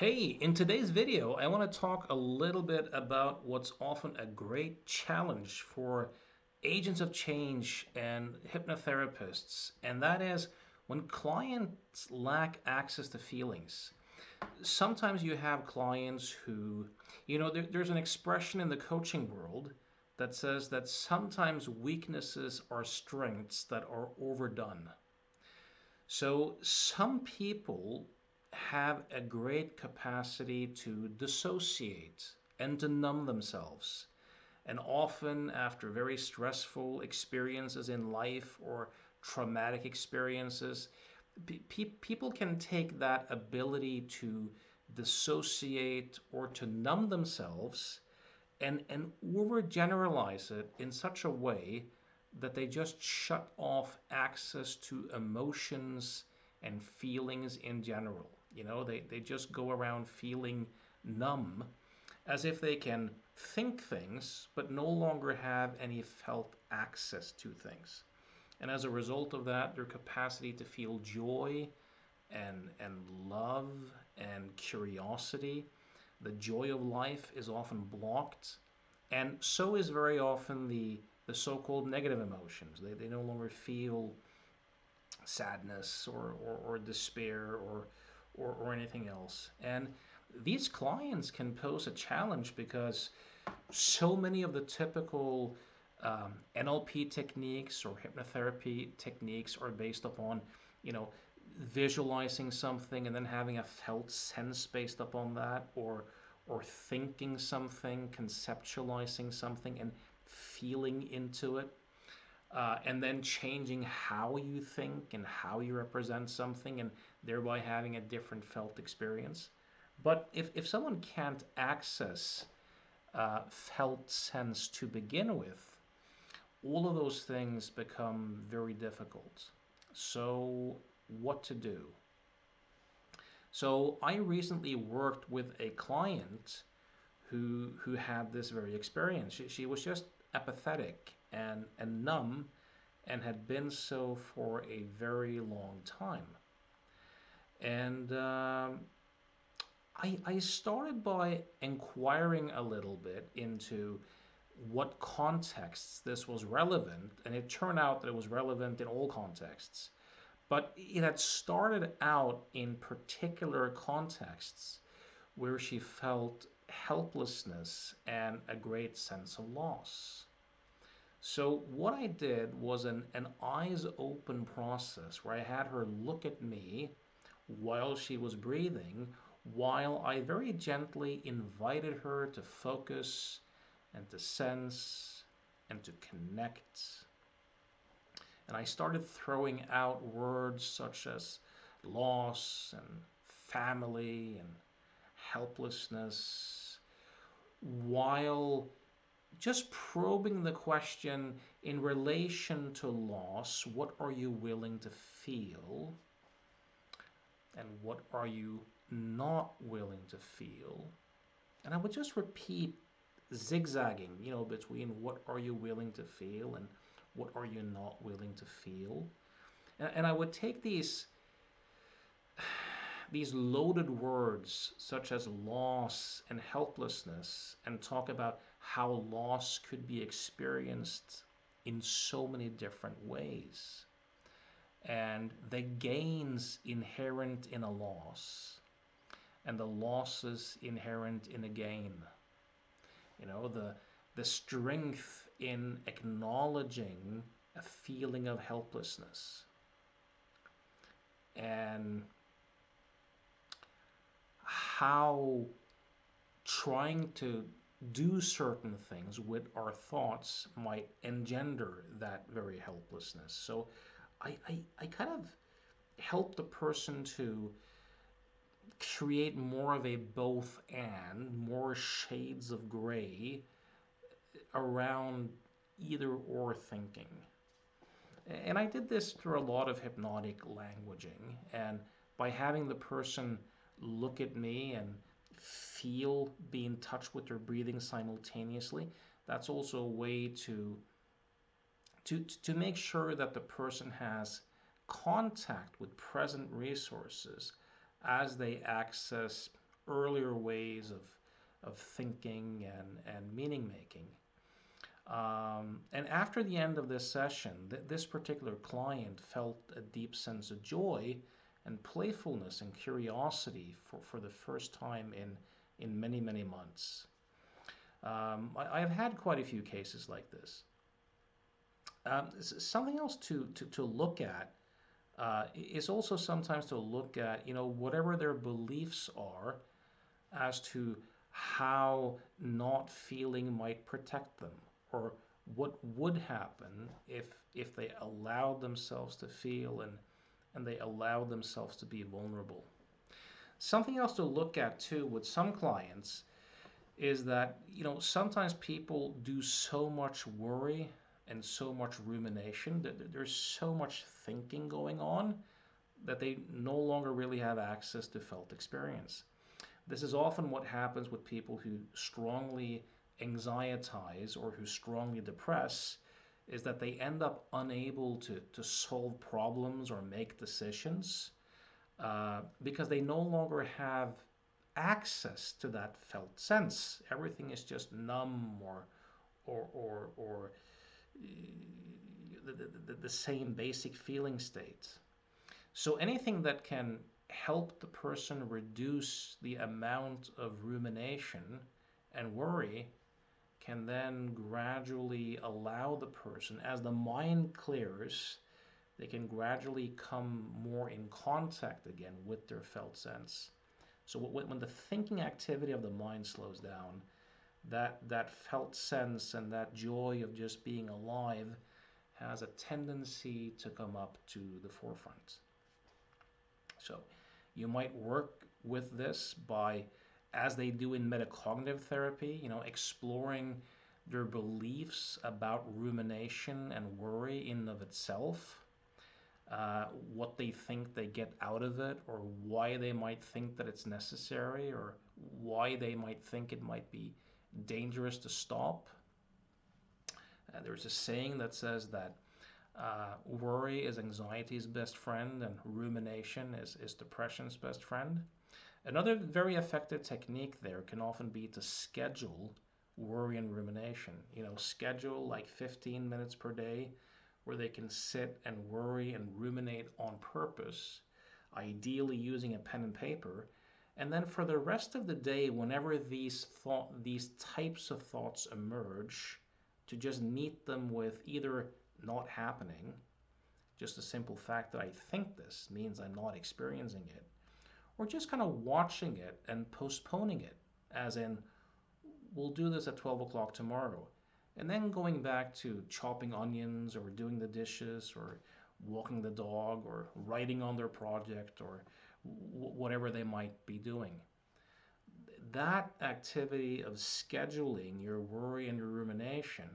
Hey, in today's video, I want to talk a little bit about what's often a great challenge for agents of change and hypnotherapists, and that is when clients lack access to feelings. Sometimes you have clients who, there's an expression in the coaching world that says that sometimes weaknesses are strengths that are overdone. So some people have a great capacity to dissociate and to numb themselves. And often, after very stressful experiences in life or traumatic experiences, people can take that ability to dissociate or to numb themselves and overgeneralize it in such a way that they just shut off access to emotions and feelings in general. They just go around feeling numb as if they can think things but no longer have any felt access to things. And as a result of that, their capacity to feel joy and love and curiosity, the joy of life is often blocked. And so is very often the so-called negative emotions. They no longer feel sadness or despair or anything else. And these clients can pose a challenge because so many of the typical NLP techniques or hypnotherapy techniques are based upon, you know, visualizing something and then having a felt sense based upon that, or thinking something, conceptualizing something, and feeling into it, and then changing how you think and how you represent something, and thereby having a different felt experience. But if someone can't access felt sense to begin with, all of those things become very difficult. So, what to do? So, I recently worked with a client who had this very experience. She was just apathetic and numb and had been so for a very long time. And I started by inquiring a little bit into what contexts this was relevant, and it turned out that it was relevant in all contexts. But it had started out in particular contexts where she felt helplessness and a great sense of loss. So, what I did was an eyes open process where I had her look at me while she was breathing, while I very gently invited her to focus and to sense and to connect. And I started throwing out words such as loss and family and helplessness, while just probing the question in relation to loss: what are you willing to feel? And what are you not willing to feel? And I would just repeat, zigzagging, between what are you willing to feel and what are you not willing to feel. And I would take these loaded words such as loss and helplessness and talk about how loss could be experienced in so many different ways, and the gains inherent in a loss and the losses inherent in a gain. The strength in acknowledging a feeling of helplessness and how trying to do certain things with our thoughts might engender that very helplessness. So I kind of help the person to create more of a both and, more shades of gray around either or thinking. And I did this through a lot of hypnotic languaging. And by having the person look at me and be in touch with their breathing simultaneously, that's also a way to make sure that the person has contact with present resources as they access earlier ways of thinking and meaning making. And after the end of this session, this particular client felt a deep sense of joy and playfulness and curiosity for the first time in many, many months. I've had quite a few cases like this. Something else to look at is also sometimes to look at, whatever their beliefs are as to how not feeling might protect them, or what would happen if they allowed themselves to feel and they allowed themselves to be vulnerable. Something else to look at too with some clients is that, sometimes people do so much worry and so much rumination that there's so much thinking going on that they no longer really have access to felt experience. This is often what happens with people who strongly anxietize or who strongly depress, is that they end up unable to solve problems or make decisions because they no longer have access to that felt sense. Everything is just numb or the same basic feeling state. So anything that can help the person reduce the amount of rumination and worry can then gradually allow the person, as the mind clears, they can gradually come more in contact again with their felt sense. So when the thinking activity of the mind slows down, that felt sense and that joy of just being alive has a tendency to come up to the forefront. So you might work with this by, as they do in metacognitive therapy, exploring their beliefs about rumination and worry in and of itself, what they think they get out of it, or why they might think that it's necessary, or why they might think it might be dangerous to stop. There's a saying that says that worry is anxiety's best friend, and rumination is depression's best friend. Another very effective technique there can often be to schedule worry and rumination. Schedule like 15 minutes per day where they can sit and worry and ruminate on purpose, ideally using a pen and paper. And then for the rest of the day, whenever these types of thoughts emerge, to just meet them with either not happening, just the simple fact that I think this means I'm not experiencing it, or just kind of watching it and postponing it, as in, we'll do this at 12 o'clock tomorrow. And then going back to chopping onions or doing the dishes or walking the dog or writing on their project or whatever they might be doing. That activity of scheduling your worry and your rumination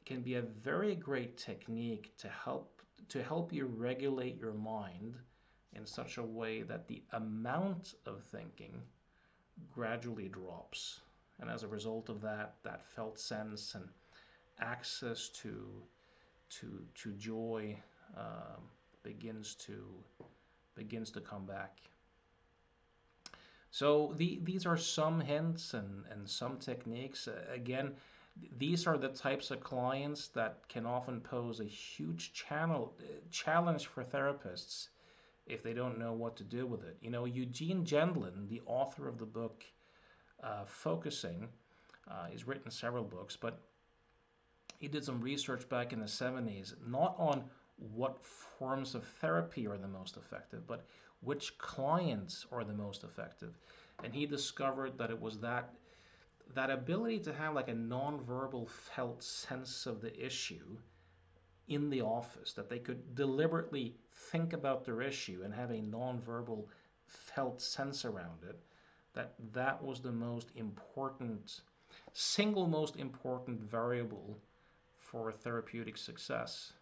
can be a very great technique to help you regulate your mind in such a way that the amount of thinking gradually drops. And as a result of that, that felt sense and access to joy um, begins to begins to come back. So these are some hints and some techniques. Again, these are the types of clients that can often pose a huge challenge for therapists if they don't know what to do with it. Eugene Gendlin, the author of the book Focusing, he's written several books, but he did some research back in the 70s, not on what forms of therapy are the most effective, but which clients are the most effective. And he discovered that it was that ability to have like a nonverbal felt sense of the issue in the office, that they could deliberately think about their issue and have a nonverbal felt sense around it, that was the single most important variable for therapeutic success.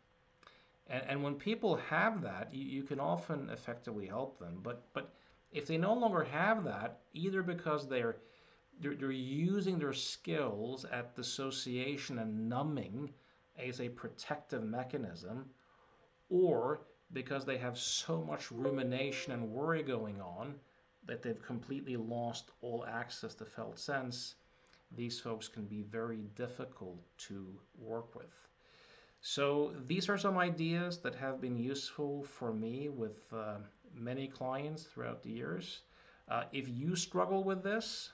And when people have that, you can often effectively help them. But if they no longer have that, either because they're using their skills at dissociation and numbing as a protective mechanism, or because they have so much rumination and worry going on that they've completely lost all access to felt sense, these folks can be very difficult to work with. So these are some ideas that have been useful for me with many clients throughout the years. If you struggle with this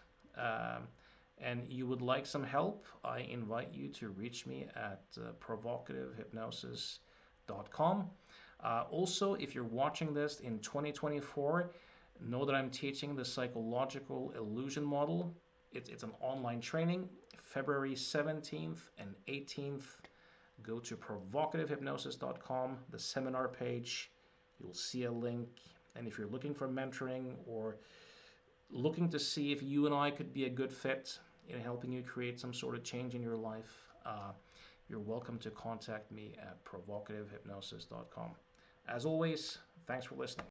and you would like some help, I invite you to reach me at provocativehypnosis.com. Also, if you're watching this in 2024, know that I'm teaching the psychological illusion model. It's an online training, February 17th and 18th. Go to provocativehypnosis.com, the seminar page. You'll see a link. And if you're looking for mentoring or looking to see if you and I could be a good fit in helping you create some sort of change in your life, you're welcome to contact me at provocativehypnosis.com. As always, thanks for listening.